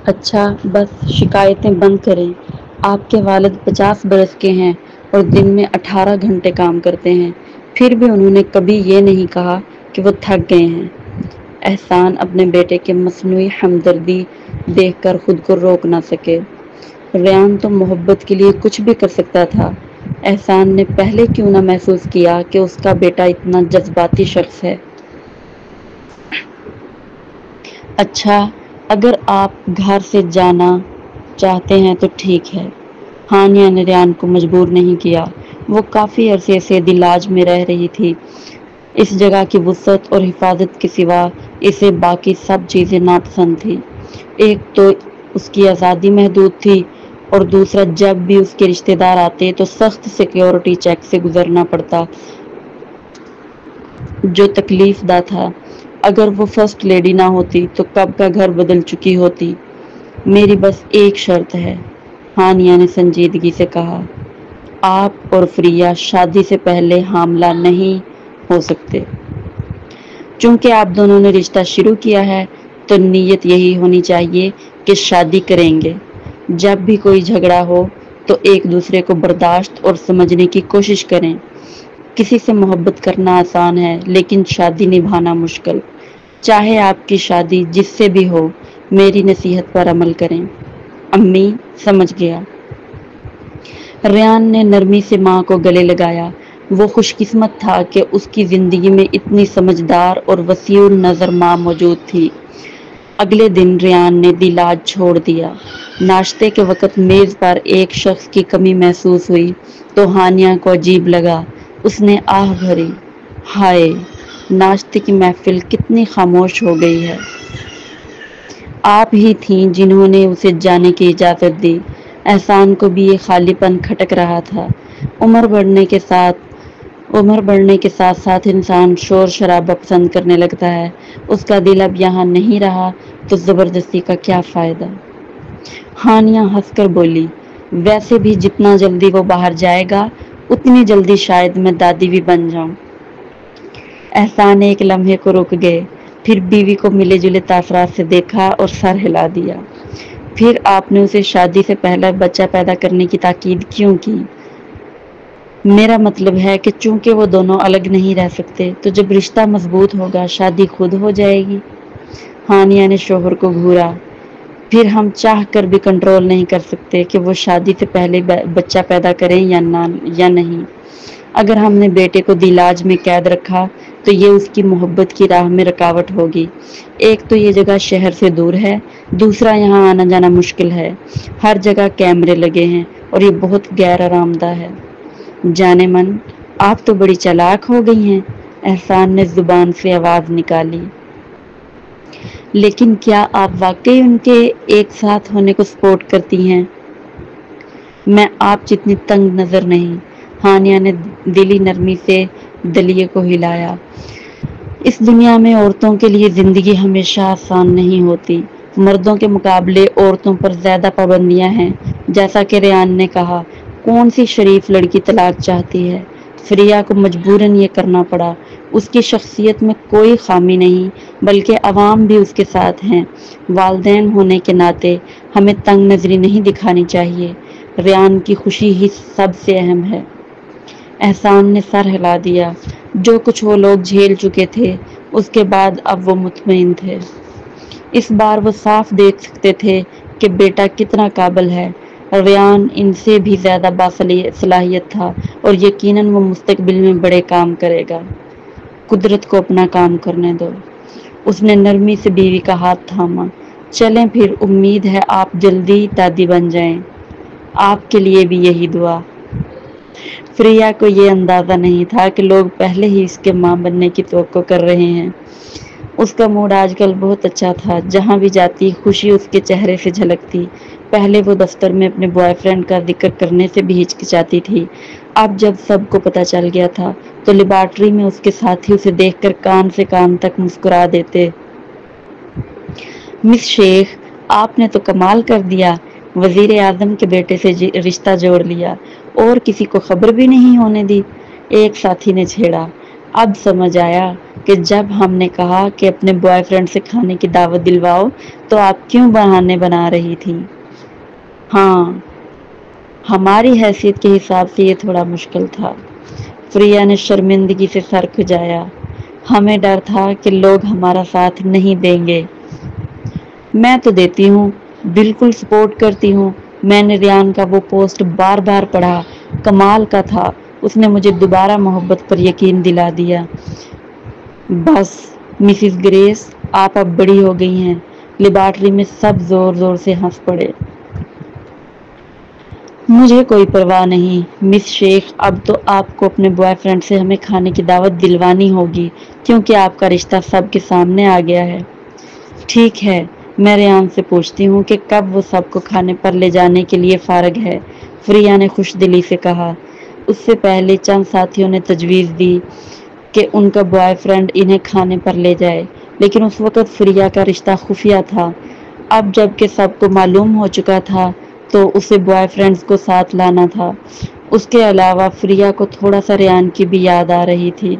اچھا بس شکایتیں بند کریں۔ آپ کے والد 50 برس کے ہیں اور دن میں 18 گھنٹے کام کرتے ہیں، پھر بھی انہوں نے کبھی یہ نہیں کہا کہ وہ تھک گئے ہیں۔ احسان اپنے بیٹے کے مصنوعی ہمدردی دیکھ کر خود کو روک نہ سکے۔ ریان تو محبت کے لیے کچھ بھی کر سکتا تھا۔ احسان نے پہلے کیوں نہ محسوس کیا کہ اس کا بیٹا اتنا جذباتی شخص ہے۔ اچھا اگر آپ گھر سے جانا چاہتے ہیں تو ٹھیک ہے۔ ہانیہ نے ریان کو مجبور نہیں کیا۔ وہ کافی عرصے سے دلاج میں رہ رہی تھی۔ اس جگہ کی وسعت اور حفاظت کے سوا اسے باقی سب چیزیں ناپسند تھیں۔ ایک تو اس کی آزادی محدود تھی اور دوسرا جب بھی اس کے رشتے دار آتے تو سخت سیکیورٹی چیک سے گزرنا پڑتا جو تکلیف دہ تھا۔ اگر وہ فرسٹ لیڈی نہ ہوتی تو کب کا گھر بدل چکی ہوتی۔ میری بس ایک شرط ہے، ہانیہ نے سنجیدگی سے کہا۔ آپ اور فریہ شادی سے پہلے حاملہ نہیں ہو سکتے۔ چونکہ آپ دونوں نے رشتہ شروع کیا ہے تو نیت یہی ہونی چاہیے کہ شادی کریں گے۔ جب بھی کوئی جھگڑا ہو تو ایک دوسرے کو برداشت اور سمجھنے کی کوشش کریں۔ کسی سے محبت کرنا آسان ہے لیکن شادی نبھانا مشکل۔ چاہے آپ کی شادی جس سے بھی ہو، میری نصیحت پر عمل کریں۔ امی سمجھ گیا۔ ریان نے نرمی سے ماں کو گلے لگایا۔ وہ خوش قسمت تھا کہ اس کی زندگی میں اتنی سمجھدار اور وسیع النظر ماں موجود تھی۔ اگلے دن ریان نے دلاج چھوڑ دیا۔ ناشتے کے وقت میز پر ایک شخص کی کمی محسوس ہوئی تو ہانیہ کو عجیب لگا۔ اس نے آہ بھری، ہائے ناشتے کی محفل کتنی خاموش ہو گئی ہے۔ آپ ہی تھیں جنہوں نے اسے جانے کی اجازت دی۔ احسان کو بھی یہ خالی پن کھٹک رہا تھا۔ عمر بڑھنے کے ساتھ ساتھ انسان شور شرابہ پسند کرنے لگتا ہے۔ اس کا دل اب یہاں نہیں رہا تو زبردستی کا کیا فائدہ؟ ہانیہ ہنس کر بولی، ویسے بھی جتنا جلدی وہ باہر جائے گا اتنی جلدی شاید میں دادی بھی بن جاؤں۔ احسان ایک لمحے کو رک گئے، پھر بیوی کو ملے جلے تاثرات سے دیکھا اور سر ہلا دیا۔ پھر آپ نے اسے شادی سے پہلے بچہ پیدا کرنے کی تاکید کیوں کی؟ میرا مطلب ہے کہ چونکہ وہ دونوں الگ نہیں رہ سکتے تو جب رشتہ مضبوط ہوگا شادی خود ہو جائے گی۔ ہانیہ نے شوہر کو گھورا، پھر ہم چاہ کر بھی کنٹرول نہیں کر سکتے کہ وہ شادی سے پہلے بچہ پیدا کریں یا نہیں۔ اگر ہم نے بیٹے کو دلاج میں قید رکھا تو یہ اس کی محبت کی راہ میں رکاوٹ ہوگی۔ ایک تو یہ جگہ شہر سے دور ہے، دوسرا یہاں آنا جانا مشکل ہے۔ ہر جگہ کیمرے لگے ہیں اور یہ بہت غیر آرام دہ ہے۔ جانے من آپ تو بڑی چالاک ہو گئی ہیں، احسان نے زبان سے آواز نکالی۔ لیکن کیا آپ واقعی ان کے ایک ساتھ ہونے کو سپورٹ کرتی ہیں؟ میں آپ جتنی تنگ نظر نہیں۔ ہانیہ نے دلی نرمی سے دلیے کو ہلایا۔ اس دنیا میں عورتوں کے لیے زندگی ہمیشہ آسان نہیں ہوتی۔ مردوں کے مقابلے عورتوں پر زیادہ پابندیاں ہیں۔ جیسا کہ ریان نے کہا، کون سی شریف لڑکی طلاق چاہتی ہے؟ فریہ کو مجبوراً یہ کرنا پڑا۔ اس کی شخصیت میں کوئی خامی نہیں بلکہ عوام بھی اس کے ساتھ ہیں۔ والدین ہونے کے ناطے ہمیں تنگ نظری نہیں دکھانی چاہیے۔ ریان کی خوشی ہی سب سے اہم ہے۔ احسان نے سر ہلا دیا۔ جو کچھ وہ لوگ جھیل چکے تھے اس کے بعد اب وہ مطمئن تھے۔ اس بار وہ صاف دیکھ سکتے تھے کہ بیٹا کتنا قابل ہے۔ ریان ان سے بھی زیادہ باصلاحیت تھا اور یقیناً وہ مستقبل میں بڑے کام کرے گا۔ قدرت کو اپنا کام کرنے دو۔ اس نے نرمی سے بیوی کا ہاتھ تھاما۔ چلیں پھر، امید ہے آپ جلدی دادی بن جائیں۔ آپ کے لیے بھی یہی دعا۔ فریہ کو یہ اندازہ نہیں تھا کہ لوگ پہلے ہی اس کے ماں بننے کی توقع کر رہے ہیں۔ اس کا موڈ آج کل بہت اچھا تھا۔ جہاں بھی جاتی خوشی اس کے چہرے سے جھلکتی۔ پہلے وہ دفتر میں اپنے بوائے فرینڈ کا ذکر کرنے سے بھی ہچکچاتی تھی۔ اب جب سب کو پتہ چل گیا تھا تو لیبارٹری میں اس کے ساتھی اسے دیکھ کر کان سے کان تک مسکرا دیتے۔ مس شیخ، آپ نے تو کمال کر دیا، وزیر اعظم کے بیٹے سے رشتہ جوڑ لیا اور کسی کو خبر بھی نہیں ہونے دی، ایک ساتھی نے چھیڑا۔ اب سمجھ آیا کہ جب ہم نے کہا کہ اپنے بوائے فرینڈ سے کھانے کی دعوت دلواؤ تو آپ کیوں بہانے بنا رہی تھی؟ ہاں، ہماری حیثیت کے حساب سے یہ تھوڑا مشکل تھا۔ فریہ نے شرمندگی سے سر کھجایا۔ ہمیں ڈر تھا کہ لوگ ہمارا ساتھ نہیں دیں گے۔ میں تو دیتی ہوں، بالکل سپورٹ کرتی ہوں۔ میں نے ریان کا وہ پوسٹ بار بار پڑھا، کمال کا تھا۔ اس نے مجھے دوبارہ محبت پر یقین دلا دیا۔ بس مسز گریس، آپ اب بڑی ہو گئی ہیں۔ لیبارٹری میں سب زور زور سے ہنس پڑے۔ مجھے کوئی پرواہ نہیں مس شیخ، اب تو آپ کو اپنے بوائے فرینڈ سے ہمیں کھانے کی دعوت دلوانی ہوگی کیونکہ آپ کا رشتہ سب کے سامنے آ گیا ہے۔ ٹھیک ہے، میں ریان سے پوچھتی ہوں کہ کب وہ سب کو کھانے پر لے جانے کے لیے فارغ ہے، فریہ نے خوش دلی سے کہا۔ اس سے پہلے چند ساتھیوں نے تجویز دی کہ ان کا بوائے فرینڈ انہیں کھانے پر لے جائے، لیکن اس وقت فریہ کا رشتہ خفیہ تھا۔ اب جب کہ سب کو معلوم ہو چکا تھا تو اسے بوائے فرینڈز کو ساتھ لانا تھا۔ اس کے علاوہ فریہ کو تھوڑا سا ریان کی بھی یاد آ رہی تھی۔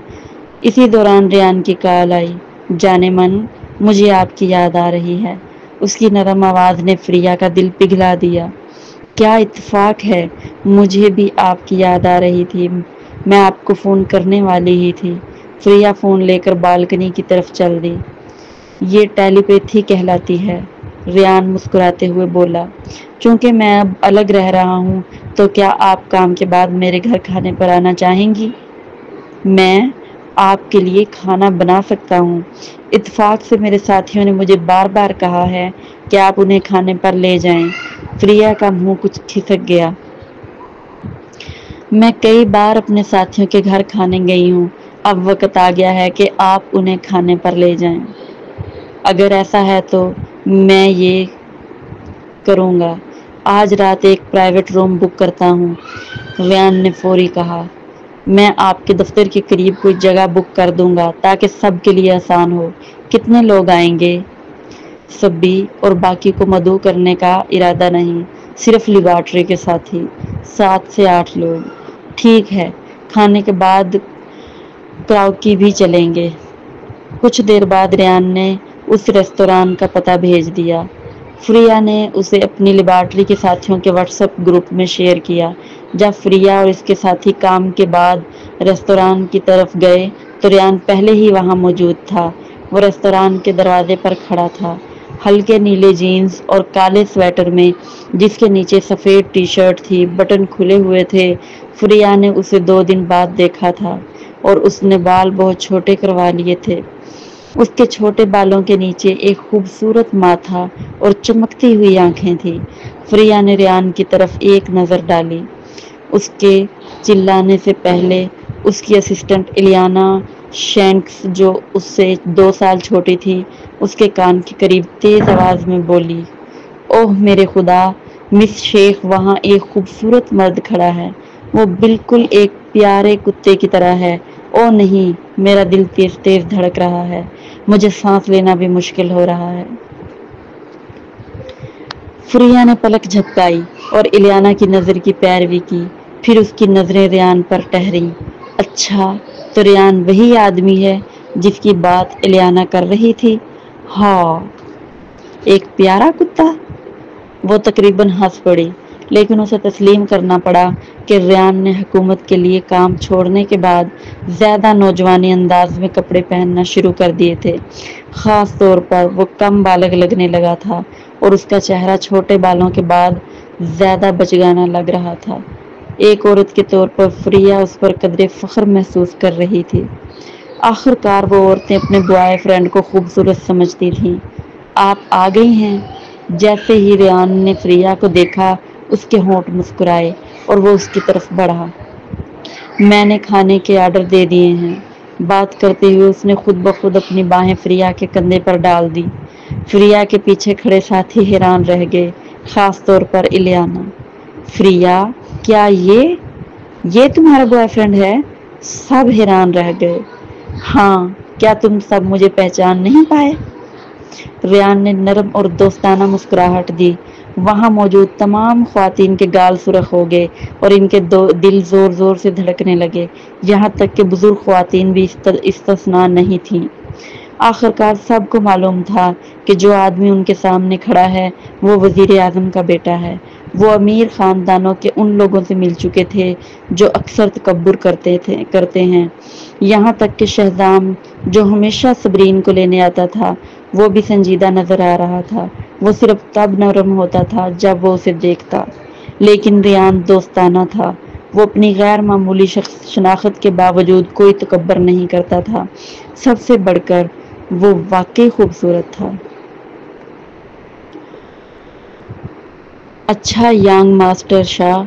اسی دوران ریان کی کال آئی۔ جانے من، مجھے آپ کی یاد آ رہی ہے۔ اس کی نرم آواز نے فریہ کا دل پگھلا دیا۔ کیا اتفاق ہے، مجھے بھی آپ کی یاد آ رہی تھی، میں آپ کو فون کرنے والی ہی تھی۔ فریہ فون لے کر بالکنی کی طرف چل دی۔ یہ ٹیلی پیتھی کہلاتی ہے، ریان مسکراتے ہوئے بولا۔ چونکہ میں اب الگ رہ رہا ہوں تو کیا آپ کام کے بعد میرے گھر کھانے پر آنا چاہیں گی؟ میں آپ کے لیے کھانا بنا سکتا ہوں۔ اتفاق سے میرے ساتھیوں نے مجھے بار بار کہا ہے کہ آپ انہیں کھانے پر لے جائیں۔ فریہ کا منہ کچھ کھسک گیا۔ میں کئی بار اپنے ساتھیوں کے گھر کھانے گئی ہوں، اب وقت آ گیا ہے کہ آپ انہیں کھانے پر لے جائیں۔ اگر ایسا ہے تو میں یہ کروں گا۔ آج رات ایک پرائیویٹ روم بک کرتا ہوں، ریان نے فوری کہا۔ میں آپ کے دفتر کے قریب کوئی جگہ بک کر دوں گا تاکہ سب کے لیے آسان ہو۔ کتنے لوگ آئیں گے؟ سبھی، اور باقی کو مدعو کرنے کا ارادہ نہیں، صرف لیبارٹری کے ساتھی، 7 سے 8 لوگ۔ ٹھیک ہے، کھانے کے بعد کراوکی بھی چلیں گے۔ کچھ دیر بعد ریان نے اس ریستوران کا پتہ بھیج دیا۔ فریہ نے اسے اپنی لیبارٹری کے ساتھیوں کے واٹس ایپ گروپ میں شیئر کیا۔ جب فریہ اور اس کے ساتھی کام کے بعد ریستوران کی طرف گئے تو ریان پہلے ہی وہاں موجود تھا۔ وہ ریستوران کے دروازے پر کھڑا تھا، ہلکے نیلے جینز اور کالے سویٹر میں جس کے نیچے سفید ٹی شرٹ تھی، بٹن کھلے ہوئے تھے۔ فریہ نے اسے 2 دن بعد دیکھا تھا اور اس نے بال بہت چھوٹے کروا لیے تھے۔ اس کے چھوٹے بالوں کے نیچے ایک خوبصورت ماتھا اور چمکتی ہوئی آنکھیں تھیں۔ فریہ نے ریان کی طرف ایک نظر ڈالی۔ اس کے چلانے سے پہلے اس کی اسسٹنٹ الیانا شینکس، جو اس سے 2 سال چھوٹی تھی، اس کے کان کے قریب تیز آواز میں بولی، اوہ میرے خدا، مس شیخ، وہاں ایک خوبصورت مرد کھڑا ہے، وہ بالکل ایک پیارے کتے کی طرح ہے۔ اوہ نہیں، میرا دل تیز تیز دھڑک رہا ہے، مجھے سانس لینا بھی مشکل ہو رہا ہے۔ فریہ نے پلک جھپکائی اور الیانا کی نظر کی پیروی کی، پھر اس کی نظریں ریان پر ٹھہریں۔ اچھا، تو ریان وہی آدمی ہے جس کی بات الیانا کر رہی تھی؟ ہاں، ایک پیارا کتا؟ وہ تقریباً ہنس پڑی، لیکن اسے تسلیم کرنا پڑا کہ ریان نے حکومت کے لیے کام چھوڑنے کے بعد زیادہ نوجوانی انداز میں کپڑے پہننا شروع کر دیے تھے۔ خاص طور پر وہ کم بالغ لگنے لگا تھا اور اس کا چہرہ چھوٹے بالوں کے بعد زیادہ بچگانہ لگ رہا تھا۔ ایک عورت کے طور پر فریہ اس پر قدرے فخر محسوس کر رہی تھی۔ آخر کار وہ عورتیں اپنے بوائے فرینڈ کو خوبصورت سمجھتی تھیں۔ آپ آ گئی ہیں؟ جیسے ہی ریان نے فریہ کو دیکھا، اس کے ہونٹ مسکرائے اور وہ اس کی طرف بڑھا۔ میں نے کھانے کے آرڈر دے دیے ہیں۔ بات کرتے ہوئے اس نے خود بخود اپنی باہیں فریہ کے کندھے پر ڈال دی۔ فریہ کے پیچھے کھڑے ساتھی حیران رہ گئے، خاص طور پر الیانا۔ فریہ، کیا یہ تمہارا بوائے فرینڈ ہے؟ سب حیران رہ گئے۔ ہاں، کیا تم سب مجھے پہچان نہیں پائے؟ ریان نے نرم اور دوستانہ مسکراہٹ دی۔ وہاں موجود تمام خواتین کے گال سرخ ہو گئے اور ان کے دل زور زور سے دھڑکنے لگے، یہاں تک کہ بزرگ خواتین بھی استثناء نہیں تھیں۔ آخرکار سب کو معلوم تھا کہ جو آدمی ان کے سامنے کھڑا ہے وہ وزیر اعظم کا بیٹا ہے۔ وہ امیر خاندانوں کے ان لوگوں سے مل چکے تھے جو اکثر تکبر کرتے ہیں، یہاں تک کہ شہزام جو ہمیشہ صبرین کو لینے آتا تھا وہ بھی سنجیدہ نظر آ رہا تھا۔ وہ صرف تب نرم ہوتا تھا جب وہ اسے دیکھتا، لیکن ریان دوستانہ تھا۔ وہ اپنی غیر معمولی شناخت کے باوجود کوئی تکبر نہیں کرتا تھا، سب سے بڑھ کر وہ واقعی خوبصورت تھا۔ اچھا ینگ ماسٹر شاہ،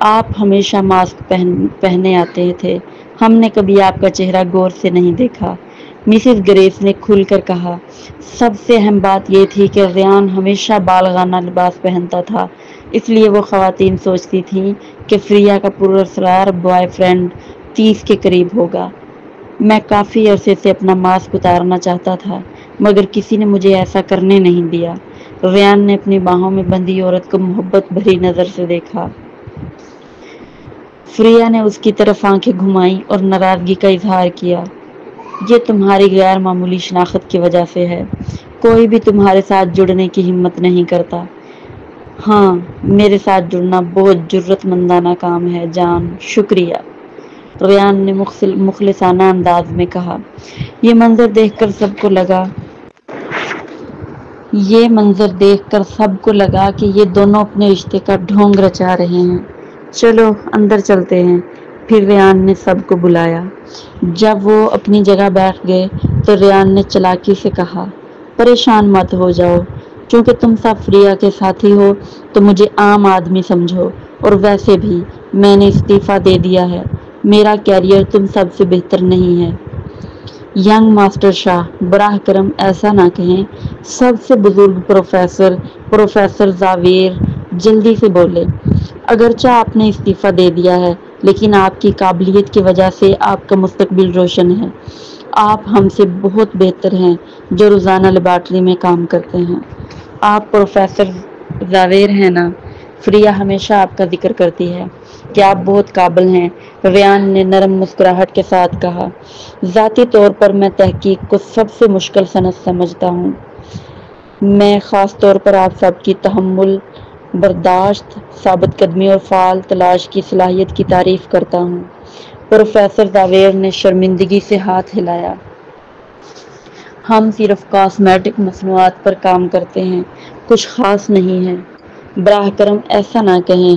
آپ ہمیشہ ماسک پہنے آتے تھے، ہم نے کبھی آپ کا چہرہ غور سے نہیں دیکھا، مسز گریس نے کھل کر کہا۔ سب سے اہم بات یہ تھی کہ ریان ہمیشہ بالغانہ لباس پہنتا تھا، اس لیے وہ خواتین سوچتی تھیں کہ فریہ کا پراسرار بوائے فرینڈ 30 کے قریب ہوگا۔ میں کافی عرصے سے اپنا ماسک اتارنا چاہتا تھا مگر کسی نے مجھے ایسا کرنے نہیں دیا۔ ریان نے اپنی باہوں میں بندھی عورت کو محبت بھری نظر سے دیکھا۔ فریہ نے اس کی طرف آنکھیں گھمائیں اور ناراضگی کا اظہار کیا۔ یہ تمہاری غیر معمولی شناخت کی وجہ سے ہے، کوئی بھی تمہارے ساتھ جڑنے کی ہمت نہیں کرتا۔ ہاں، میرے ساتھ جڑنا بہت جرأت مندانہ کام ہے جان، شکریہ، ریان نے مخلصانہ انداز میں کہا۔ یہ منظر دیکھ کر سب کو لگا کہ یہ دونوں اپنے رشتے کا ڈھونگ رچا رہے ہیں۔ چلو اندر چلتے ہیں، پھر ریان نے سب کو بلایا۔ جب وہ اپنی جگہ بیٹھ گئے تو ریان نے چلاکی سے کہا، پریشان مت ہو جاؤ، چونکہ تم سب فریہ کے ساتھی ہو تو مجھے عام آدمی سمجھو، اور ویسے بھی میں نے استعفیٰ دے دیا ہے، میرا کیریئر تم سب سے بہتر نہیں ہے۔ ینگ ماسٹر شاہ، براہ کرم ایسا نہ کہیں، سب سے بزرگ پروفیسر زاویئر جلدی سے بولے۔ اگرچہ آپ نے استعفیٰ دے دیا ہے لیکن آپ کی قابلیت کی وجہ سے آپ کا مستقبل روشن ہے، آپ ہم سے بہت بہتر ہیں جو روزانہ لیبارٹری میں کام کرتے ہیں۔ آپ پروفیسر زاویئر ہیں نا؟ فریہ ہمیشہ آپ کا ذکر کرتی ہے کہ آپ بہت قابل ہیں، ریان نے نرم مسکراہٹ کے ساتھ کہا۔ ذاتی طور پر میں تحقیق کو سب سے مشکل صنعت سمجھتا ہوں۔ میں خاص طور پر آپ سب کی تحمل، برداشت، ثابت قدمی اور فعال تلاش کی صلاحیت کی تعریف کرتا ہوں۔ پروفیسر زاویئر نے شرمندگی سے ہاتھ ہلایا۔ ہم صرف کاسمیٹک مصنوعات پر کام کرتے ہیں، کچھ خاص نہیں ہے۔ براہ کرم ایسا نہ کہیں،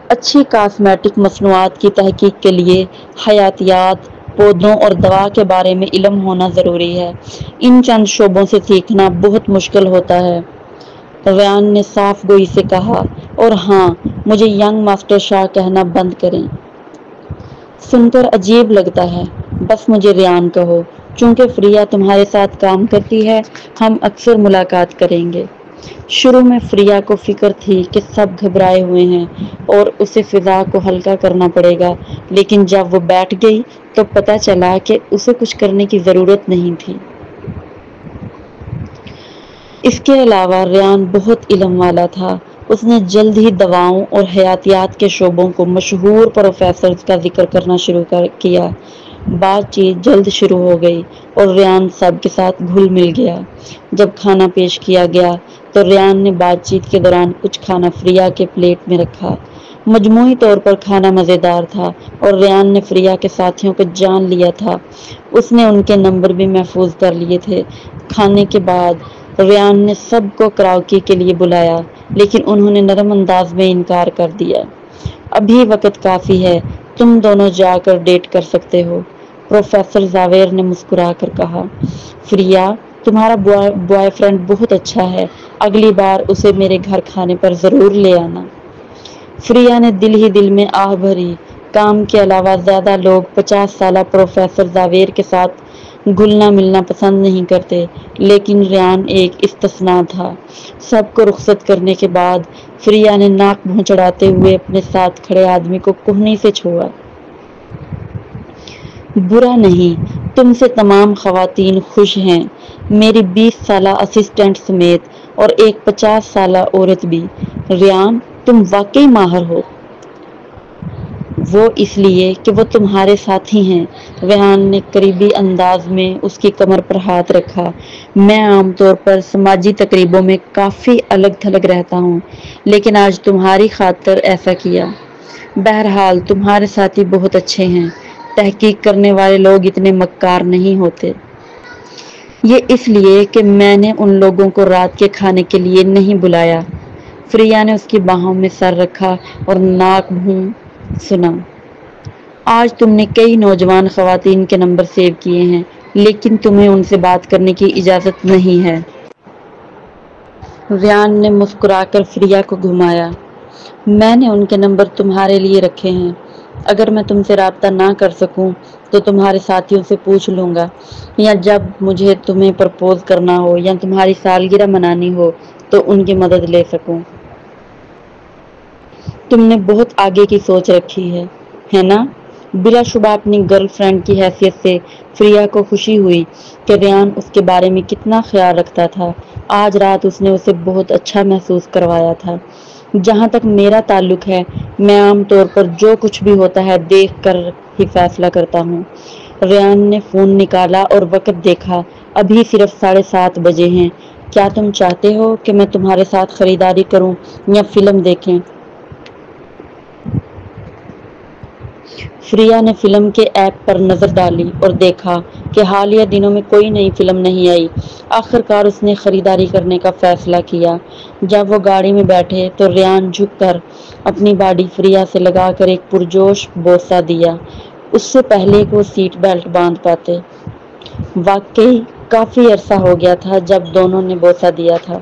اچھی کاسمیٹک مصنوعات کی تحقیق کے لیے حیاتیات، پودوں اور دوا کے بارے میں علم ہونا ضروری ہے، ان چند شعبوں سے سیکھنا بہت مشکل ہوتا ہے، ریان نے صاف گوئی سے کہا۔ اور ہاں، مجھے ینگ ماسٹر شاہ کہنا بند کریں، سن کر عجیب لگتا ہے، بس مجھے ریان کہو، چونکہ فریہ تمہارے ساتھ کام کرتی ہے، ہم اکثر ملاقات کریں گے۔ شروع میں فریہ کو فکر تھی کہ سب گھبرائے ہوئے ہیں اور اسے فضا کو ہلکا کرنا پڑے گا، لیکن جب وہ بیٹھ گئی تو پتہ چلا کہ اسے کچھ کرنے کی ضرورت نہیں تھی۔ اس کے علاوہ ریان بہت علم والا تھا، اس نے جلد ہی دواؤں اور حیاتیات کے شعبوں کو مشہور پروفیسرز کا ذکر کرنا شروع کیا۔ بات چیت جلد شروع ہو گئی اور ریان سب کے ساتھ گھل مل گیا۔ جب کھانا پیش کیا گیا تو ریان نے بات چیت کے دوران کچھ کھانا فریہ کے پلیٹ میں رکھا۔ مجموعی طور پر کھانا مزیدار تھا اور ریان نے فریہ کے ساتھیوں کو جان لیا تھا، اس نے ان کے نمبر بھی محفوظ کر لیے تھے۔ کھانے کے بعد ریان نے سب کو کراوکی کے لیے بلایا لیکن انہوں نے نرم انداز میں انکار کر دیا۔ ابھی وقت کافی ہے، تم دونوں جا کر ڈیٹ کر سکتے ہو، پروفیسر زاویئر نے مسکرا کر کہا۔ فریہ، تمہارا بوائے فرینڈ بہت اچھا ہے، اگلی بار اسے میرے گھر کھانے پر ضرور لے آنا۔ فریہ نے دل ہی دل میں آہ بھری، کام کے علاوہ زیادہ لوگ 50 سالہ پروفیسر زاویئر کے ساتھ گھلنا ملنا پسند نہیں کرتے، لیکن ریان ایک استثناء تھا۔ سب کو رخصت کرنے کے بعد فریہ نے ناک منہ چڑھاتے ہوئے اپنے ساتھ کھڑے آدمی کو کہنی سے چھوڑا۔ برا نہیں، تم سے تمام خواتین خوش ہیں، میری 20 سالہ اسسٹنٹ سمیت، اور ایک 50 سالہ عورت بھی، ریان، تم واقعی ماہر ہو۔ وہ اس لیے کہ وہ تمہارے ساتھی ہیں۔ ریحان نے قریبی انداز میں اس کی کمر پر ہاتھ رکھا۔ میں عام طور پر سماجی تقریبوں میں کافی الگ تھلگ رہتا ہوں، لیکن آج تمہاری خاطر ایسا کیا۔ بہرحال تمہارے ساتھی بہت اچھے ہیں۔ تحقیق کرنے والے لوگ اتنے مکار نہیں ہوتے۔ یہ اس لیے کہ میں نے ان لوگوں کو رات کے کھانے کے لیے نہیں بلایا۔ فریہ نے اس کی باہوں میں سر رکھا اور ناک بھون سنا۔ آج تم نے کئی نوجوان خواتین کے نمبر سیو کیے ہیں، لیکن تمہیں ان سے بات کرنے کی اجازت نہیں ہے۔ ریان نے مسکرا کر فریہ کو گھمایا۔ میں نے ان کے نمبر تمہارے لیے رکھے ہیں۔ اگر میں تم سے رابطہ نہ کر سکوں تو تمہارے ساتھیوں سے پوچھ لوں گا، یا جب مجھے تمہیں پرپوز کرنا ہو یا تمہاری سالگرہ منانی ہو تو ان کی مدد لے سکوں۔ تم نے بہت آگے کی سوچ رکھی ہے نا؟ بلا شبہ اپنی گرل فرینڈ کی حیثیت سے فریہ کو خوشی ہوئی کہ ریان اس کے بارے میں کتنا خیال رکھتا تھا۔ آج رات اس نے اسے بہت اچھا محسوس کروایا تھا۔ جہاں تک میرا تعلق ہے، میں عام طور پر جو کچھ بھی ہوتا ہے دیکھ کر ہی فیصلہ کرتا ہوں۔ ریان نے فون نکالا اور وقت دیکھا۔ ابھی صرف 7:30 بجے ہیں۔ کیا تم چاہتے ہو کہ میں تمہارے ساتھ خریداری کروں یا فلم دیکھیں؟ فریہ نے فلم کے ایپ پر نظر ڈالی اور دیکھا کہ حالیہ دنوں میں کوئی نئی فلم نہیں آئی۔ آخر کار اس نے خریداری کرنے کا فیصلہ کیا۔ جب وہ گاڑی میں بیٹھے تو ریان جھک کر اپنی باڈی فریہ سے لگا کر ایک پرجوش بوسہ دیا، اس سے پہلے کہ وہ سیٹ بیلٹ باندھ پاتے۔ واقعی کافی عرصہ ہو گیا تھا جب دونوں نے بوسہ دیا تھا۔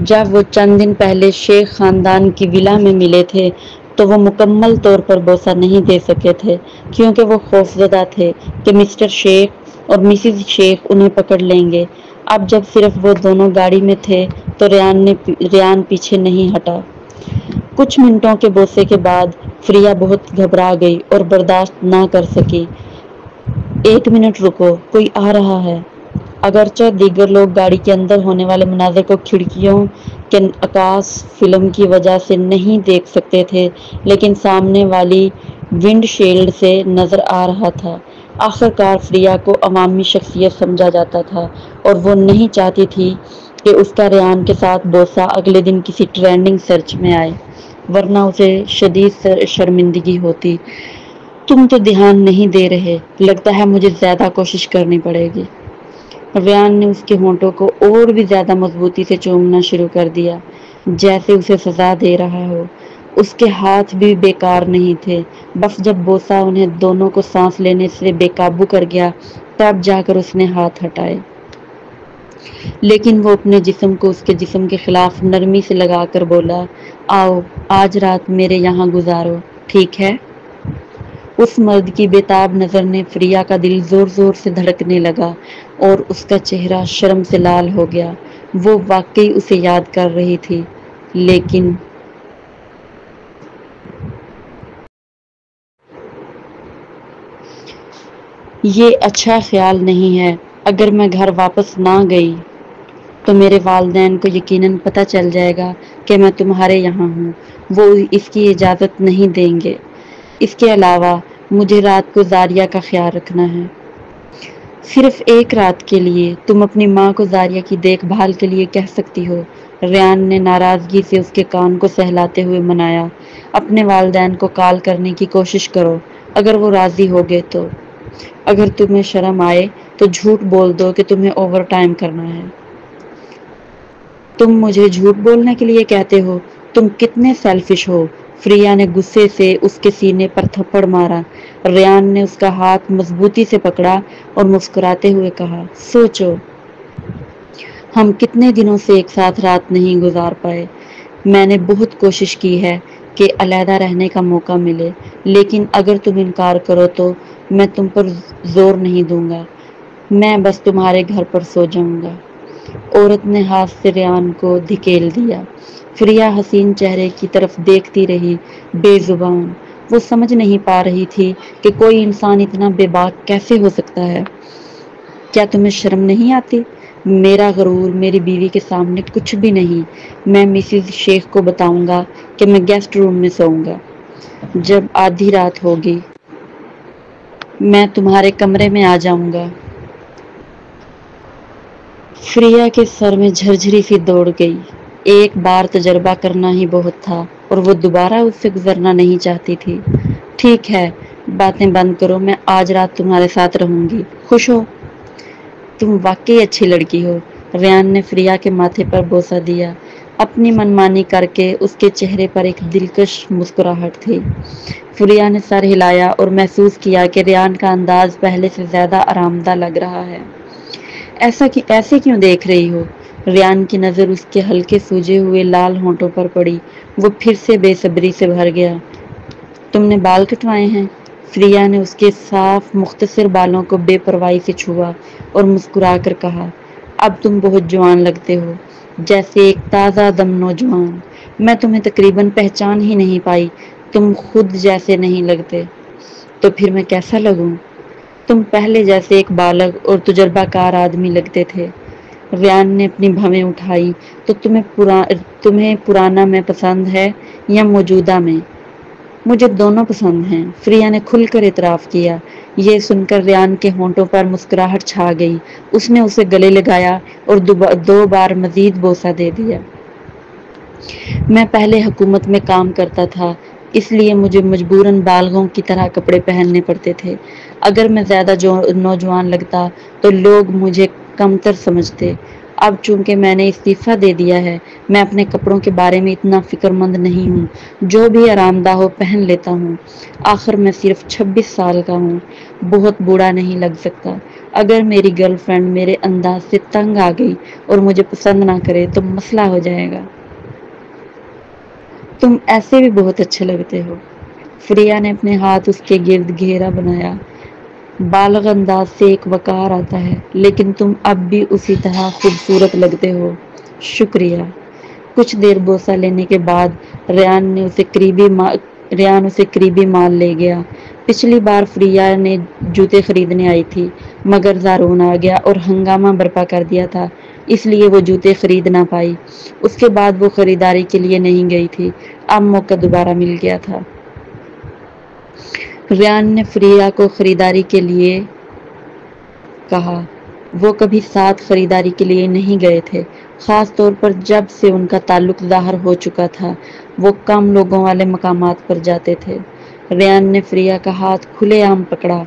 جب وہ چند دن پہلے شیخ خاندان کی ولا میں ملے تھے تو وہ مکمل طور پر بوسہ نہیں دے سکے تھے، کیونکہ وہ خوفزدہ تھے کہ مسٹر شیخ اور مسز شیخ انہیں پکڑ لیں گے۔ اب جب صرف وہ دونوں گاڑی میں تھے تو ریان پیچھے نہیں ہٹا۔ کچھ منٹوں کے بوسے کے بعد فریہ بہت گھبرا گئی اور برداشت نہ کر سکی۔ 1 منٹ رکو، کوئی آ رہا ہے۔ اگرچہ دیگر لوگ گاڑی کے اندر ہونے والے مناظر کو کھڑکیوں کے عکاس فلم کی وجہ سے نہیں دیکھ سکتے تھے، لیکن سامنے والی ونڈ شیلڈ سے نظر آ رہا تھا۔ آخر کار فریہ کو عوامی شخصیت سمجھا جاتا تھا اور وہ نہیں چاہتی تھی کہ اس کا ریان کے ساتھ بوسہ اگلے دن کسی ٹرینڈنگ سرچ میں آئے، ورنہ اسے شدید شرمندگی ہوتی۔ تم تو دھیان نہیں دے رہے، لگتا ہے مجھے زیادہ کوشش کرنی پڑے گی۔ ریان نے اس کے ہونٹوں کو اور بھی زیادہ مضبوطی سے چومنا شروع کر دیا، جیسے اسے سزا دے رہا ہو۔ اس کے ہاتھ بھی بیکار نہیں تھے، بس جب بوسہ انہیں دونوں کو سانس لینے سے بے قابو کر گیا تب جا کر اس نے ہاتھ ہٹائے۔ لیکن وہ اپنے جسم کو اس کے جسم کے خلاف نرمی سے لگا کر بولا، آؤ آج رات میرے یہاں گزارو، ٹھیک ہے؟ اس مرد کی بےتاب نظر نے فریہ کا دل زور زور سے دھڑکنے لگا اور اس کا چہرہ شرم سے لال ہو گیا۔ وہ واقعی اسے یاد کر رہی تھی، لیکن یہ اچھا خیال نہیں ہے۔ اگر میں گھر واپس نہ گئی تو میرے والدین کو یقیناً پتہ چل جائے گا کہ میں تمہارے یہاں ہوں۔ وہ اس کی اجازت نہیں دیں گے۔ اس کے علاوہ مجھے رات کو زاریہ کا خیال رکھنا ہے۔ صرف ایک رات کے لیے تم اپنی ماں کو زاریہ کی دیکھ بھال کے لیے کہہ سکتی ہو۔ ریان نے ناراضگی سے اس کے کان کو سہلاتے ہوئے منایا۔ اپنے والدین کو کال کرنے کی کوشش کرو، اگر وہ راضی ہو گئے تو۔ اگر تمہیں شرم آئے تو جھوٹ بول دو کہ تمہیں اوور ٹائم کرنا ہے۔ تم مجھے جھوٹ بولنے کے لیے کہتے ہو؟ تم کتنے سیلفش ہو۔ فریہ نے غصے سے اس کے سینے پر تھپڑ مارا۔ ریان نے اس کا ہاتھ مضبوطی سے پکڑا اور مسکراتے ہوئے کہا، سوچو، ہم کتنے دنوں سے ایک ساتھ رات نہیں گزار پائے۔ میں نے بہت کوشش کی ہے کہ علیحدہ رہنے کا موقع ملے، لیکن اگر تم انکار کرو تو میں تم پر زور نہیں دوں گا، میں بس تمہارے گھر پر سو جاؤں گا۔ عورت نے ہاتھ سے ریان کو دھکیل دیا۔ فریہ حسین چہرے کی طرف دیکھتی رہی، بے زبان۔ وہ سمجھ نہیں پا رہی تھی کہ کوئی انسان اتنا بے باک کیسے ہو سکتا ہے۔ کیا تمہیں شرم نہیں آتی؟ میرا غرور میری بیوی کے سامنے کچھ بھی نہیں. میں مسز شیخ کو بتاؤں گا کہ میں گیسٹ روم میں سوؤں گا. جب آدھی رات ہوگی میں تمہارے کمرے میں آ جاؤں گا. فریہ کے سر میں جھرجھری سی دوڑ گئی. ایک بار تجربہ کرنا ہی بہت تھا اور وہ دوبارہ اس سے گزرنا نہیں چاہتی تھی. ٹھیک ہے، باتیں بند کرو. میں آج رات تمہارے ساتھ رہوں گی. خوش ہو؟ تم واقعی اچھی لڑکی ہو. ریان نے فریہ کے ماتھے پر بوسہ دیا. اپنی منمانی کر کے اس کے چہرے پر ایک دلکش مسکراہٹ تھی. فریہ نے سر ہلایا اور محسوس کیا کہ ریان کا انداز پہلے سے زیادہ آرام دہ لگ رہا ہے. ایسے کیوں دیکھ رہی ہو؟ ریان کی نظر اس کے ہلکے سوجے ہوئے لال ہونٹوں پر پڑی. وہ پھر سے بے صبری سے بھر گیا. تم نے بال کٹوائے ہیں؟ فریہ نے اس کے صاف مختصر بالوں کو بے پرواہی سے چھوا اور مسکرا کر کہا، اب تم بہت جوان لگتے ہو، جیسے ایک تازہ دم نوجوان. میں تمہیں تقریباً پہچان ہی نہیں پائی. تم خود جیسے نہیں لگتے. تو پھر میں کیسا لگوں؟ تم پہلے جیسے ایک بالغ اور تجربہ کار آدمی لگتے تھے. ریان نے اپنی بھویں اٹھائی. تو تمہیں پرانا میں پسند ہے یا موجودہ میں؟ مجھے دونوں پسند ہیں، فریہ نے کھل کر اعتراف کیا. یہ سن کر ریان کے ہونٹوں پر مسکراہٹ چھا گئی. اس نے اسے گلے لگایا اور 2 بار مزید بوسہ دے دیا. میں پہلے حکومت میں کام کرتا تھا، اس لیے مجھے مجبوراً بالغوں کی طرح کپڑے پہننے پڑتے تھے. اگر میں زیادہ نوجوان لگتا تو لوگ مجھے کمتر سمجھتے. اب چونکہ میں نے استعفیٰ دے دیا ہے، میں اپنے کپڑوں کے بارے میں اتنا فکر مند نہیں ہوں. جو بھی آرام دہ ہو پہن لیتا ہوں. آخر میں صرف 26 سال کا ہوں، بہت بوڑھا نہیں لگ سکتا. اگر میری گرل فرینڈ میرے انداز سے تنگ آ گئی اور مجھے پسند نہ کرے تو مسئلہ ہو جائے گا. تم ایسے بھی بہت اچھے لگتے ہو. فریہ نے اپنے ہاتھ اس کے گرد گھیرا بنایا. بالغ انداز سے ایک وقار آتا ہے، لیکن تم اب بھی اسی طرح خوبصورت لگتے ہو. شکریہ. کچھ دیر بوسہ لینے کے بعد ریان اسے قریبی مال لے گیا. پچھلی بار فریہ نے جوتے خریدنے آئی تھی، مگر زارون آ گیا اور ہنگامہ برپا کر دیا تھا، اس لیے وہ جوتے خرید نہ پائی. اس کے بعد وہ خریداری کے لیے نہیں گئی تھی. اب موقع دوبارہ مل گیا تھا. ریان نے فریہ کو خریداری کے لیے کہا. وہ کبھی ساتھ خریداری کے لیے نہیں گئے تھے، خاص طور پر جب سے ان کا تعلق ظاہر ہو چکا تھا. وہ کم لوگوں والے مقامات پر جاتے تھے. ریان نے فریہ کا ہاتھ کھلے عام پکڑا.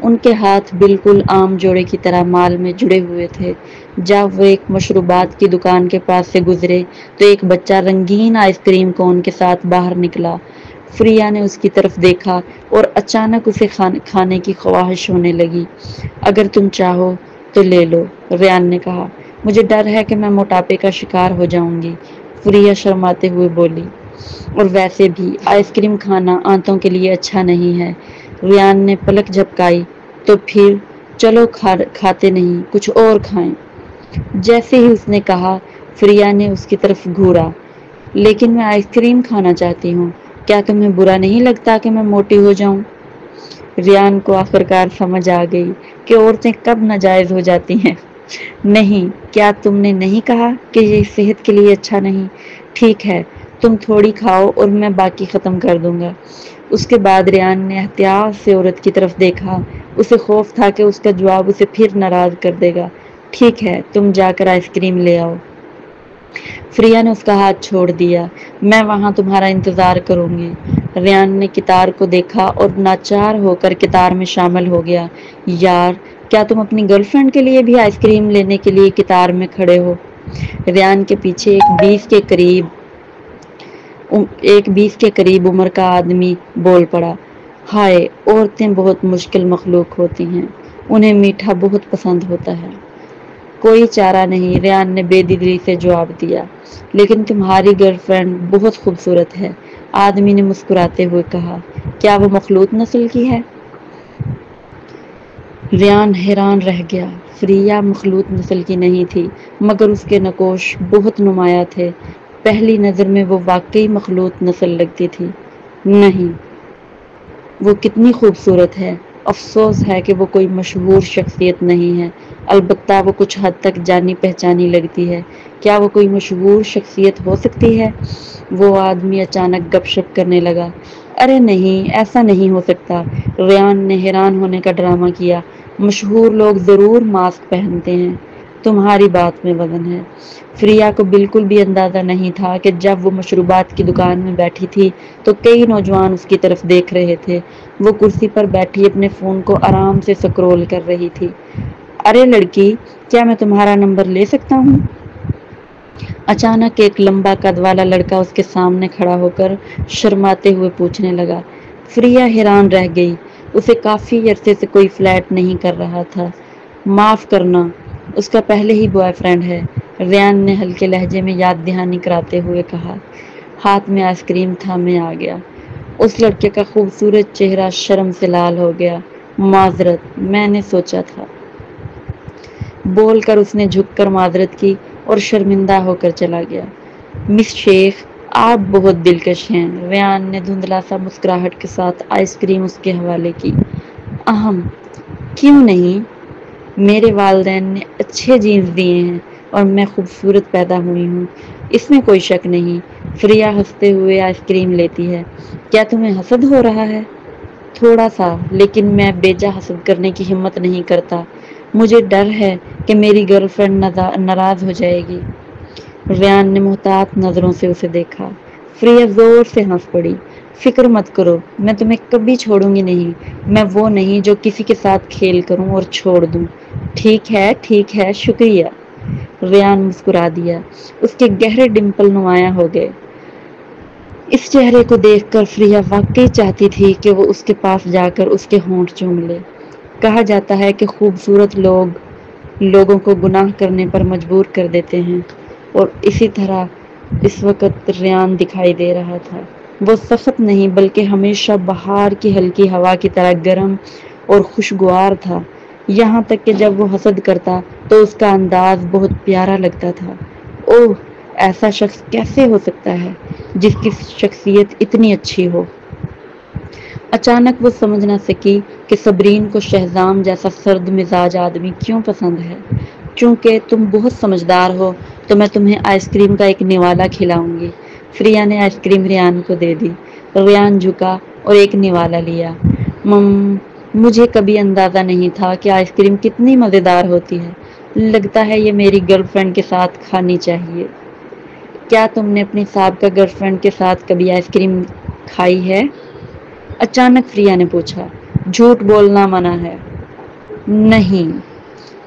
ان کے ہاتھ بالکل عام جوڑے کی طرح مال میں جڑے ہوئے تھے. جب وہ ایک مشروبات کی دکان کے پاس سے گزرے تو ایک بچہ رنگین آئس کریم کون کے ساتھ باہر نکلا. فریہ نے اس کی طرف دیکھا اور اچانک اسے کھانے کی خواہش ہونے لگی. اگر تم چاہو تو لے لو، ریان نے کہا. مجھے ڈر ہے کہ میں موٹاپے کا شکار ہو جاؤں گی، فریہ شرماتے ہوئے بولی. اور ویسے بھی آئس کریم کھانا آنتوں کے لیے اچھا نہیں ہے. ریان نے پلک جھپکائی. تو پھر چلو کھاتے نہیں، کچھ اور کھائیں. جیسے ہی اس نے کہا، فریہ نے اس کی طرف گھورا. لیکن میں آئس کریم کھانا چاہتی ہوں. کیا تمہیں برا نہیں لگتا کہ میں موٹی ہو جاؤں؟ ریان کو آخرکار سمجھ آ گئی کہ عورتیں کب ناجائز ہو جاتی ہیں. نہیں، کیا تم نے نہیں کہا کہ یہ صحت کے لیے اچھا نہیں؟ ٹھیک ہے، تم تھوڑی کھاؤ اور میں باقی ختم کر دوں گا. اس کے بعد ریان نے احتیاط سے عورت کی طرف دیکھا. اسے خوف تھا کہ اس کا جواب اسے پھر ناراض کر دے گا. ٹھیک ہے، تم جا کر آئس کریم لے آؤ. فریہ نے اس کا ہاتھ چھوڑ دیا. میں وہاں تمہارا انتظار کروں گی. ریان نے کتار کو دیکھا اور ناچار ہو کر کتار میں شامل ہو گیا. یار، کیا تم اپنی گرل فرینڈ کے لیے بھی آئس کریم لینے کے لیے کتار میں کھڑے ہو؟ ریان کے پیچھے ایک 20 کے قریب عمر کا آدمی بول پڑا. ہائے، عورتیں بہت مشکل مخلوق ہوتی ہیں. انہیں میٹھا بہت پسند ہوتا ہے. کوئی چارہ نہیں، ریان نے بے دلی سے جواب دیا. لیکن تمہاری گرل فرینڈ بہت خوبصورت ہے، آدمی نے مسکراتے ہوئے کہا. کیا وہ مخلوط نسل کی ہے؟ ریان حیران رہ گیا. فریہ مخلوط نسل کی نہیں تھی، مگر اس کے نقوش بہت نمایاں تھے. پہلی نظر میں وہ واقعی مخلوط نسل لگتی تھی. نہیں. وہ کتنی خوبصورت ہے. افسوس ہے کہ وہ کوئی مشہور شخصیت نہیں ہے، البتہ وہ کچھ حد تک جانی پہچانی لگتی ہے۔ کیا وہ کوئی مشہور شخصیت ہو سکتی ہے؟ وہ آدمی اچانک گپ شپ کرنے لگا۔ ارے نہیں، ایسا نہیں ہو سکتا، ریان نے حیران ہونے کا ڈرامہ کیا۔ مشہور لوگ ضرور ماسک پہنتے ہیں۔ تمہاری بات میں وزن ہے۔ فریہ کو بالکل بھی اندازہ نہیں تھا کہ جب وہ مشروبات کی دکان میں بیٹھی تھی تو کئی نوجوان اس کی طرف دیکھ رہے تھے۔ وہ کرسی پر بیٹھی اپنے فون کو آرام سے سکرول کر رہی تھی۔ ارے لڑکی، کیا میں تمہارا نمبر لے سکتا ہوں؟ اچانک ایک لمبا قد والا لڑکا اس کے سامنے کھڑا ہو کر شرماتے ہوئے پوچھنے لگا۔ فریہ حیران رہ گئی، اسے کافی عرصے سے کوئی فلیرٹ نہیں کر رہا تھا۔ معاف کرنا، اس کا پہلے ہی بوائے فرینڈ ہے، ریان نے ہلکے لہجے میں یاد دہانی کراتے ہوئے کہا۔ ہاتھ میں آئس کریم تھامے آ گیا۔ اس لڑکے کا خوبصورت چہرہ شرم سے لال ہو گیا۔ معذرت، میں نے سوچا تھا، بول کر اس نے جھک کر معذرت کی اور شرمندہ ہو کر چلا گیا۔ مس شیخ، آپ بہت دلکش ہیں، ریان نے دھندلا سا مسکراہٹ کے ساتھ آئس کریم اس کے حوالے کی۔ اہم، کیوں نہیں، میرے والدین نے اچھے جینز دیے ہیں اور میں خوبصورت پیدا ہوئی ہوں، اس میں کوئی شک نہیں۔ فریہ ہنستے ہوئے آئس کریم لیتی ہے۔ کیا تمہیں حسد ہو رہا ہے؟ تھوڑا سا، لیکن میں بیجا حسد کرنے کی ہمت نہیں کرتا۔ مجھے ڈر ہے کہ میری گرل فرینڈ ناراض ہو جائے گی۔ ریان نے محتاط نظروں سے اسے دیکھا۔ فریہ زور سے ہنس پڑی۔ فکر مت کرو، میں تمہیں کبھی چھوڑوں گی نہیں۔ میں وہ نہیں جو کسی کے ساتھ کھیل کروں اور چھوڑ دوں۔ ٹھیک ہے، شکریہ۔ ریان مسکرا دیا۔ اس کے گہرے ڈمپل نمایاں ہو گئے۔ اس چہرے کو دیکھ کر فریہ واقعی چاہتی تھی کہ وہ اس کے پاس جا کر اس کے ہونٹ چوم لے۔ کہا جاتا ہے کہ خوبصورت لوگوں کو گناہ کرنے پر مجبور کر دیتے ہیں، اور اسی طرح اس وقت ریان دکھائی دے رہا تھا۔ وہ سخت نہیں بلکہ ہمیشہ بہار کی ہلکی ہوا کی طرح گرم اور خوشگوار تھا، یہاں تک کہ جب وہ حسد کرتا تو اس کا انداز بہت پیارا لگتا تھا۔ اوہ، ایسا شخص کیسے ہو سکتا ہے جس کی شخصیت اتنی اچھی ہو؟ اچانک وہ سمجھ نہ سکی کہ صبرین کو شہزام جیسا سرد مزاج آدمی کیوں پسند ہے۔ چونکہ تم بہت سمجھدار ہو تو میں تمہیں آئس کریم کا ایک نوالا کھلاؤں گی۔ فریہ نے آئس کریم ریان کو دے دی۔ ریان جھکا اور ایک نوالا لیا۔ مجھے کبھی اندازہ نہیں تھا کہ آئس کریم کتنی مزیدار ہوتی ہے، لگتا ہے یہ میری گرل فرینڈ کے ساتھ کھانی چاہیے۔ کیا تم نے اپنی سابقہ گرل فرینڈ کے ساتھ کبھی آئس کریم کھائی ہے؟ اچانک فریہ نے پوچھا۔ جھوٹ بولنا منع ہے۔ نہیں،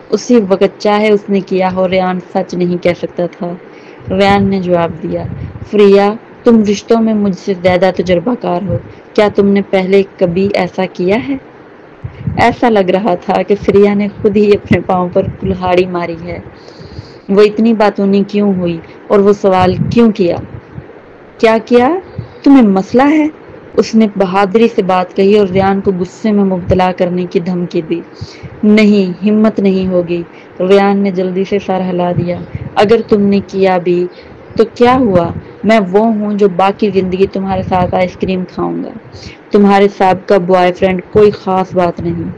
اسی وقت چاہے اس نے کیا ہو، ریان سچ نہیں کہہ سکتا تھا۔ ریان نے جواب دیا۔ فریہ، تم رشتوں میں مجھ سے زیادہ تجربہ کار ہو، کیا تم نے پہلے کبھی ایسا کیا ہے؟ ایسا لگ رہا تھا کہ فریہ نے خود ہی اپنے پاؤں پر کلہاڑی ماری ہے۔ وہ اتنی باتونی کیوں ہوئی اور وہ سوال کیوں کیا؟ کیا کیا؟ تمہیں مسئلہ ہے؟ اس نے بہادری سے بات کہی اور ریان کو غصے میں مبتلا کرنے کی دھمکی دی۔ نہیں، ہمت نہیں ہوگی، ریان نے جلدی سے سر ہلا دیا۔ اگر تم نے کیا بھی تو کیا ہوا، میں وہ ہوں جو باقی زندگی تمہارے ساتھ آئس کریم کھاؤں گا۔ تمہارے سابقہ بوائے فرینڈ کوئی خاص بات نہیں۔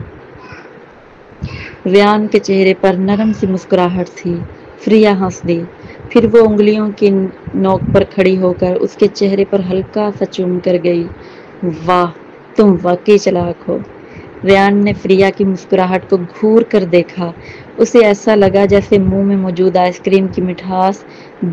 ریان کے چہرے پر نرم سی مسکراہٹ تھی۔ فریہ ہنس دی، پھر وہ انگلیوں کی نوک پر کھڑی ہو کر اس کے چہرے پر ہلکا سا چوم کر گئی۔ واہ، تم واقعی چالاک ہو۔ ریان نے فریہ کی مسکراہٹ کو گھور کر دیکھا۔ اسے ایسا لگا جیسے منہ میں موجود آئس کریم کی مٹھاس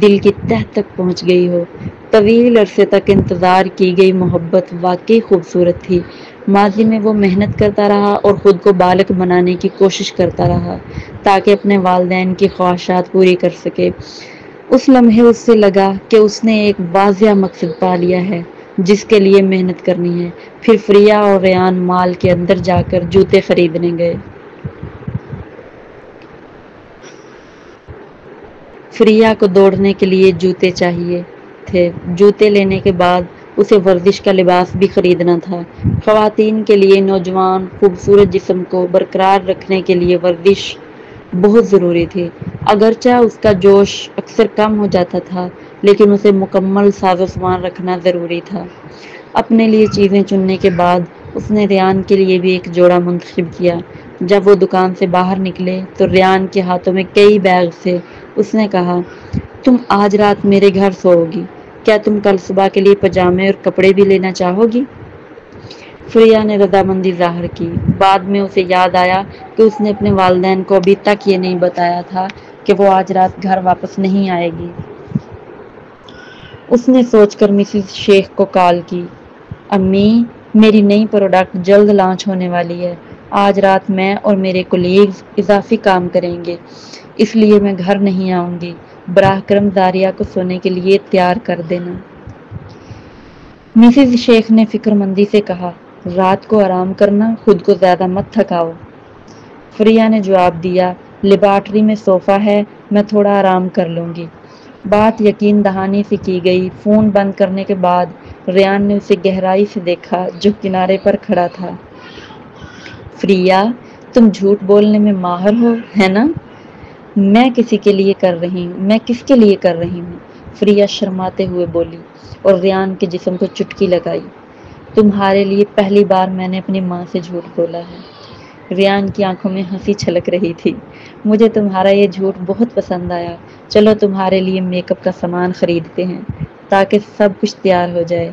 دل کی تہہ تک پہنچ گئی ہو۔ طویل عرصے تک انتظار کی گئی محبت واقعی خوبصورت تھی۔ ماضی میں وہ محنت کرتا رہا اور خود کو بالغ بنانے کی کوشش کرتا رہا تاکہ اپنے والدین کی خواہشات پوری کر سکے۔ اس لمحے اس سے لگا کہ اس نے ایک واضح مقصد پا لیا ہے جس کے لیے محنت کرنی ہے۔ پھر فریہ اور ریان مال کے اندر جا کر جوتے خریدنے گئے۔ فریہ کو دوڑنے کے لیے جوتے چاہیے تھے۔ جوتے لینے کے بعد اسے ورزش کا لباس بھی خریدنا تھا۔ خواتین کے لیے نوجوان خوبصورت جسم کو برقرار رکھنے کے لیے ورزش بہت ضروری تھی۔ اگرچہ اس کا جوش اکثر کم ہو جاتا تھا، لیکن اسے مکمل ساز و سامان رکھنا ضروری تھا۔ اپنے لیے چیزیں چننے کے بعد اس نے ریان کے لیے بھی ایک جوڑا منتخب کیا۔ جب وہ دکان سے باہر نکلے تو ریان کے ہاتھوں میں کئی بیگ تھے۔ اس نے کہا، تم آج رات میرے گھر سوؤ گی، کیا تم کل صبح کے لیے پاجامے اور کپڑے بھی لینا چاہو گی؟ فریہ نے رضامندی ظاہر کی۔ بعد میں اسے یاد آیا کہ اس نے اپنے والدین کو ابھی تک یہ نہیں بتایا تھا کہ وہ آج رات گھر واپس نہیں آئے گی۔ اس نے سوچ کر مسز شیخ کو کال کی، امی، میری نئی پروڈکٹ جلد لانچ ہونے والی ہے۔ آج رات میں اور میرے کولیگز اضافی کام کریں گے، اس لیے میں گھر نہیں آؤں گی۔ براہ کرم زاریہ کو سونے کے لیے تیار کر دینا۔ مسز شیخ نے فکر مندی سے کہا، رات کو آرام کرنا، خود کو زیادہ مت تھکاؤ۔ فریہ نے جواب دیا، لیبارٹری میں صوفہ ہے، میں تھوڑا آرام کر لوں گی۔ بات یقین دہانی سے کی گئی۔ فون بند کرنے کے بعد ریان نے اسے گہرائی سے دیکھا جو کنارے پر کھڑا تھا۔ فریہ، تم جھوٹ بولنے میں ماہر ہو، ہے نا؟ میں کس کے لیے کر رہی ہوں؟ فریہ شرماتے ہوئے بولی اور ریان کے جسم کو چٹکی لگائی۔ تمہارے لیے پہلی بار میں نے اپنی ماں سے جھوٹ بولا ہے۔ ریان کی آنکھوں میں ہنسی چھلک رہی تھی۔ مجھے تمہارا یہ جھوٹ بہت پسند آیا۔ چلو تمہارے لیے میک اپ کا سامان خریدتے ہیں تاکہ سب کچھ تیار ہو جائے۔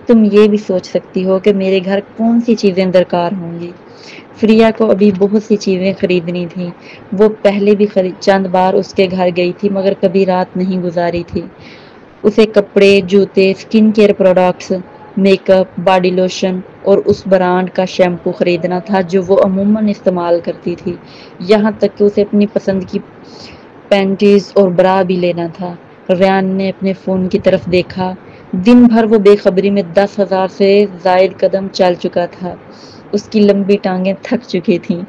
تم یہ بھی سوچ سکتی ہو کہ میرے گھر کون سی چیزیں درکار ہوں گی۔ فریہ کو ابھی بہت سی چیزیں خریدنی تھیں۔ وہ پہلے بھی چند بار اس کے گھر گئی تھی مگر کبھی رات نہیں گزاری تھی۔ اسے کپڑے، جوتے، سکن care products, make up, body lotion اور اس برانڈ کا شیمپو خریدنا تھا جو وہ عموماً استعمال کرتی تھی۔ یہاں تک کہ اسے اپنی پسند کی پینٹیز اور برا بھی لینا تھا۔ ریان نے اپنے فون کی طرف دیکھا۔ دن بھر وہ بے خبری میں 10,000 سے زائد قدم چل چکا تھا۔ اس کی لمبی ٹانگیں تھک چکی تھیں،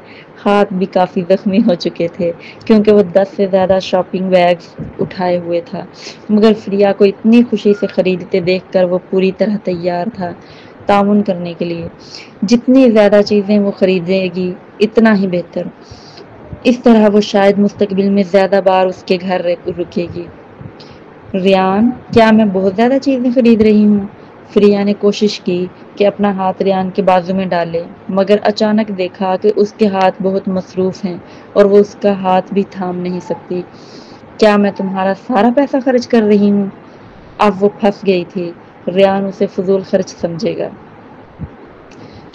ہاتھ بھی کافی زخمی ہو چکے تھے کیونکہ وہ 10 سے زیادہ شاپنگ بیگز اٹھائے ہوئے تھا، مگر فریہ کو اتنی خوشی سے خریدتے دیکھ کر وہ پوری طرح تیار تھا تعاون کرنے کے لیے۔ جتنی زیادہ چیزیں وہ خریدے گی اتنا ہی بہتر۔ اس طرح وہ شاید مستقبل میں زیادہ بار اس کے گھر رکے گی۔ ریان، کیا میں بہت زیادہ چیزیں خرید رہی ہوں؟ فریہ نے کوشش کی کہ اپنا ہاتھ ریان کے بازو میں ڈالے مگر اچانک دیکھا کہ اس کے ہاتھ بہت مصروف ہیں اور وہ اس کا ہاتھ بھی تھام نہیں سکتی۔ کیا میں تمہارا سارا پیسہ خرچ کر رہی ہوں؟ اب وہ پھنس گئی تھی۔ ریان اسے فضول خرچ سمجھے گا۔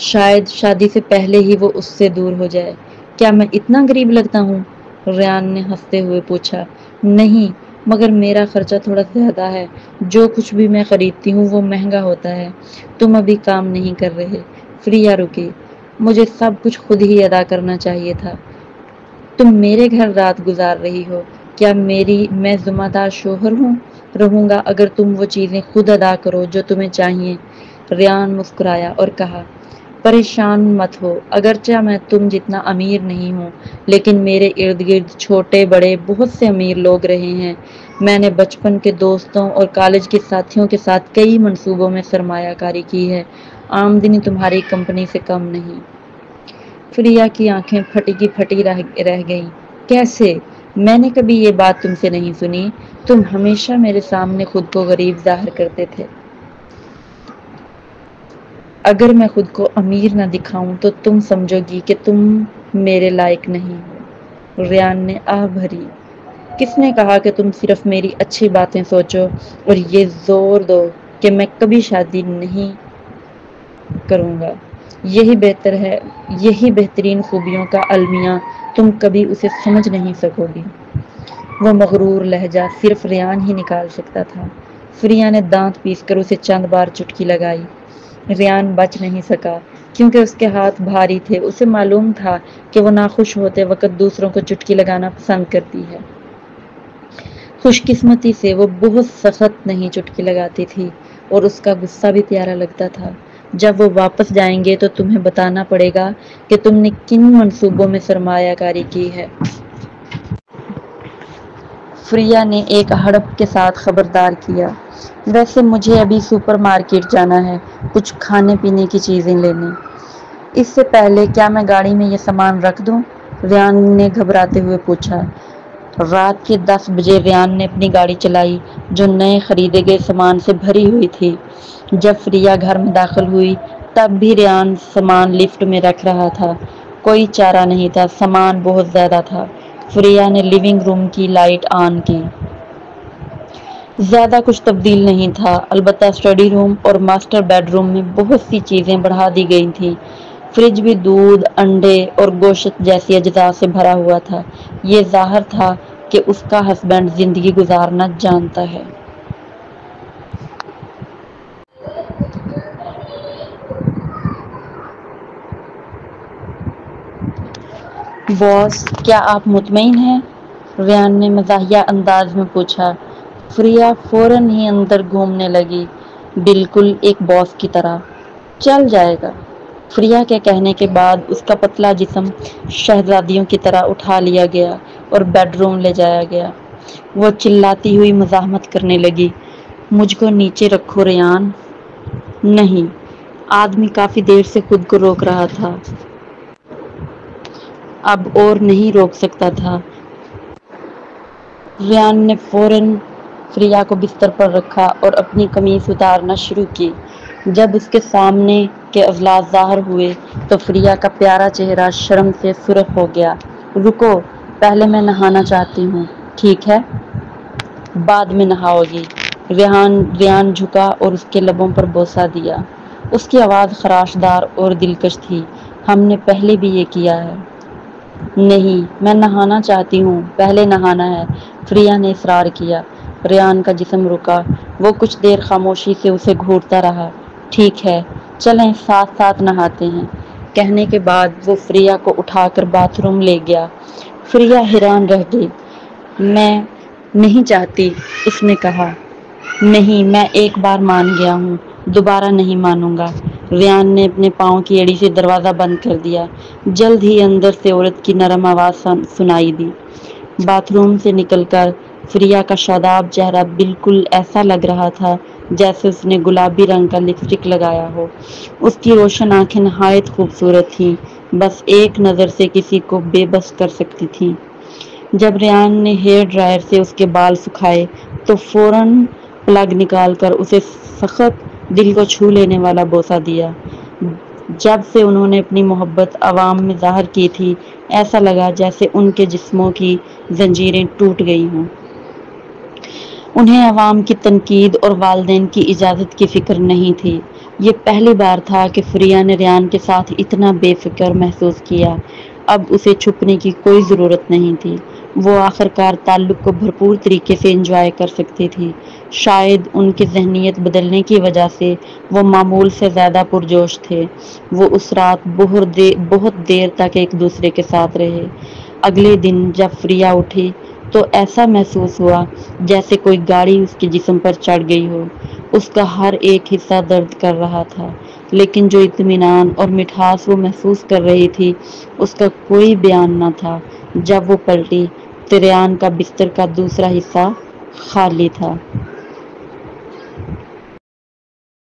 شاید شادی سے پہلے ہی وہ اس سے دور ہو جائے۔ کیا میں اتنا غریب لگتا ہوں؟ ریان نے ہنستے ہوئے پوچھا۔ نہیں، مگر میرا خرچہ تھوڑا زیادہ ہے۔ جو کچھ بھی میں خریدتی ہوں وہ مہنگا ہوتا ہے۔ تم ابھی کام نہیں کر رہے۔ فریہ رکی۔ مجھے سب کچھ خود ہی ادا کرنا چاہیے تھا۔ تم میرے گھر رات گزار رہی ہو، کیا میں ذمہ دار شوہر رہوں گا اگر تم وہ چیزیں خود ادا کرو جو تمہیں چاہیے؟ ریان مسکرایا اور کہا، پریشان مت ہو، اگرچہ میں تم جتنا امیر نہیں ہوں لیکن میرے ارد گرد چھوٹے بڑے بہت سے امیر لوگ رہے ہیں۔ میں نے بچپن کے دوستوں اور کالج کے ساتھیوں کے ساتھ کئی منصوبوں میں سرمایہ کاری کی ہے۔ آمدنی تمہاری کمپنی سے کم نہیں۔ فریہ کی آنکھیں پھٹی کی پھٹی رہ گئیں۔ کیسے؟ میں نے کبھی یہ بات تم سے نہیں سنی۔ تم ہمیشہ میرے سامنے خود کو غریب ظاہر کرتے تھے۔ اگر میں خود کو امیر نہ دکھاؤں تو تم سمجھو گی کہ تم میرے لائق نہیں ہو۔ ریان نے آہ بھری۔ کس نے کہا کہ تم صرف میری اچھی باتیں سوچو اور یہ زور دو کہ میں کبھی شادی نہیں کروں گا؟ یہی بہتر ہے، یہی بہترین خوبیوں کا المیہ، تم کبھی اسے سمجھ نہیں سکو گی۔ وہ مغرور لہجہ صرف ریان ہی نکال سکتا تھا۔ فریہ نے دانت پیس کر اسے چند بار چٹکی لگائی۔ ریان بچ نہیں سکا کیونکہ اس کے ہاتھ بھاری تھے۔ اسے معلوم تھا کہ وہ ناخوش ہوتے وقت دوسروں کو چٹکی لگانا پسند کرتی ہے۔ خوش قسمتی سے وہ بہت سخت نہیں چٹکی لگاتی تھی اور اس کا غصہ بھی پیارا لگتا تھا۔ جب وہ واپس جائیں گے تو تمہیں بتانا پڑے گا کہ تم نے کن منصوبوں میں سرمایہ کاری کی ہے۔ فریہ نے ایک ہڑپ کے ساتھ خبردار کیا۔ ویسے مجھے ابھی سپر مارکیٹ جانا ہے، کچھ کھانے پینے کی چیزیں لینے۔ اس سے پہلے کیا میں گاڑی میں یہ سامان رکھ دوں؟ ریان نے گھبراتے ہوئے پوچھا۔ رات کے 10 بجے ریان نے اپنی گاڑی چلائی جو نئے خریدے گئے سامان سے بھری ہوئی تھی۔ جب فریہ گھر میں داخل ہوئی تب بھی ریان سامان لفٹ میں رکھ رہا تھا۔ کوئی چارہ نہیں تھا، سامان بہت زیادہ تھا۔ فریہ نے لیونگ روم کی لائٹ آن کی۔ زیادہ کچھ تبدیل نہیں تھا، البتہ اسٹڈی روم اور ماسٹر بیڈ روم میں بہت سی چیزیں بڑھا دی گئی تھیں۔ فریج بھی دودھ، انڈے اور گوشت جیسی اجزاء سے بھرا ہوا تھا۔ یہ ظاہر تھا کہ اس کا ہسبینڈ زندگی گزارنا جانتا ہے۔ باس، کیا آپ مطمئن ہیں؟ ریان نے مزاحیہ انداز میں پوچھا۔ فریہ فوراً ہی اندر گھومنے لگی، بالکل ایک باس کی طرح۔ چل جائے گا۔ فریہ کے کہنے کے بعد اس کا پتلا جسم شہزادیوں کی طرح اٹھا لیا گیا اور بیڈ روم لے جایا گیا۔ وہ چلاتی ہوئی مزاحمت کرنے لگی، مجھ کو نیچے رکھو ریان۔ نہیں، آدمی کافی دیر سے خود کو روک رہا تھا، اب اور نہیں روک سکتا تھا۔ ریان نے فوراً فریہ کو بستر پر رکھا اور اپنی قمیص اتارنا شروع کی۔ جب اس کے سامنے کے عضلات ظاہر ہوئے تو فریہ کا پیارا چہرہ شرم سے سرخ ہو گیا۔ رکو، پہلے میں نہانا چاہتی ہوں، ٹھیک ہے؟ بعد میں نہاؤ گی۔ ریان جھکا اور اس کے لبوں پر بوسہ دیا۔ اس کی آواز خراشدار اور دلکش تھی۔ ہم نے پہلے بھی یہ کیا ہے۔ نہیں، میں نہانا چاہتی ہوں، پہلے نہانا ہے، فریہ نے اصرار کیا۔ ریان کا جسم رکا، وہ کچھ دیر خاموشی سے اسے گھورتا رہا۔ ٹھیک ہے، چلیں ساتھ ساتھ نہاتے ہیں۔ کہنے کے بعد وہ فریہ کو اٹھا کر باتھ روم لے گیا۔ فریہ حیران رہ گئی۔ میں نہیں چاہتی، اس نے کہا۔ نہیں، میں ایک بار مان گیا ہوں، دوبارہ نہیں مانوں گا۔ ریان نے اپنے پاؤں کی ایڑی سے دروازہ بند کر دیا۔ جلد ہی اندر سے عورت کی نرم آواز سنائی دی۔ باتھ روم سے نکل کر فریہ کا شاداب چہرہ بالکل ایسا لگ رہا تھا جیسے اس نے گلابی رنگ کا لپسٹک لگایا ہو۔ اس کی روشن آنکھیں نہایت خوبصورت تھیں، بس ایک نظر سے کسی کو بے بس کر سکتی تھیں۔ جب ریان نے ہیئر ڈرائر سے اس کے بال سکھائے تو فوراً پلگ نکال کر اسے سخت، دل کو چھو لینے والا بوسہ دیا۔ جب سے انہوں نے اپنی محبت عوام میں ظاہر کی تھی، ایسا لگا جیسے ان کے جسموں کی زنجیریں ٹوٹ گئی ہوں۔ انہیں عوام کی تنقید اور والدین کی اجازت کی فکر نہیں تھی۔ یہ پہلی بار تھا کہ فریہ نے ریان کے ساتھ اتنا بے فکر محسوس کیا۔ اب اسے چھپنے کی کوئی ضرورت نہیں تھی۔ وہ آخرکار تعلق کو بھرپور طریقے سے انجوائے کر سکتی تھی۔ شاید ان کی ذہنیت بدلنے کی وجہ سے وہ معمول سے زیادہ پرجوش تھے۔ وہ اس رات بہت دیر تک ایک دوسرے کے ساتھ رہے۔ اگلے دن جب فریہ اٹھی تو ایسا محسوس ہوا جیسے کوئی گاڑی اس کے جسم پر چڑھ گئی ہو۔ اس کا ہر ایک حصہ درد کر رہا تھا، لیکن جو اطمینان اور مٹھاس وہ محسوس کر رہی تھی اس کا کوئی بیان نہ تھا۔ جب وہ پلٹی تو ریان کا بستر کا دوسرا حصہ خالی تھا۔